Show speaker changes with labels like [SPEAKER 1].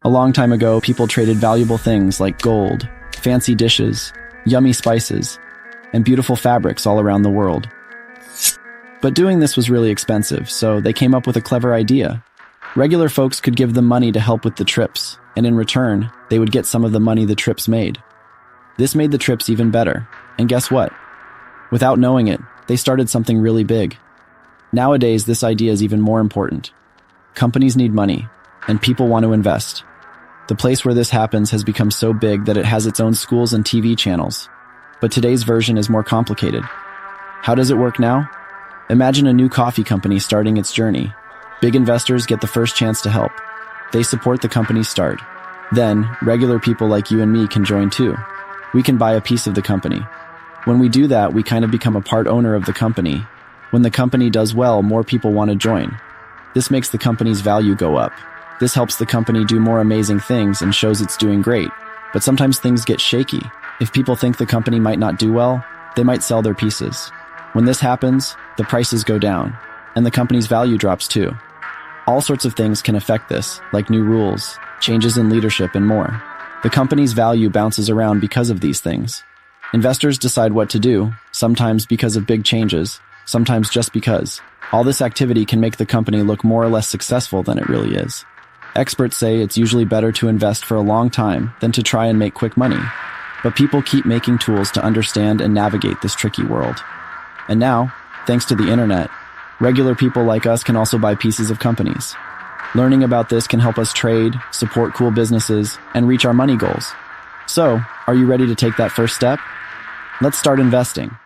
[SPEAKER 1] A long time ago, people traded valuable things like gold, fancy dishes, yummy spices, and beautiful fabrics all around the world. But doing this was really expensive, so they came up with a clever idea. Regular folks could give them money to help with the trips, and in return, they would get some of the money the trips made. This made the trips even better, and guess what? Without knowing it, they started something really big. Nowadays, this idea is even more important. Companies need money, and people want to invest. The place where this happens has become so big that it has its own schools and TV channels. But today's version is more complicated. How does it work now? Imagine a new coffee company starting its journey. Big investors get the first chance to help. They support the company's start. Then, regular people like you and me can join too. We can buy a piece of the company. When we do that, we kind of become a part owner of the company. When the company does well, more people want to join. This makes the company's value go up. This helps the company do more amazing things and shows it's doing great. But sometimes things get shaky. If people think the company might not do well, they might sell their pieces. When this happens, the prices go down, and the company's value drops too. All sorts of things can affect this, like new rules, changes in leadership, and more. The company's value bounces around because of these things. Investors decide what to do, sometimes because of big changes, sometimes just because. All this activity can make the company look more or less successful than it really is. Experts say it's usually better to invest for a long time than to try and make quick money. But people keep making tools to understand and navigate this tricky world. And now, thanks to the internet, regular people like us can also buy pieces of companies. Learning about this can help us trade, support cool businesses, and reach our money goals. So, are you ready to take that first step? Let's start investing.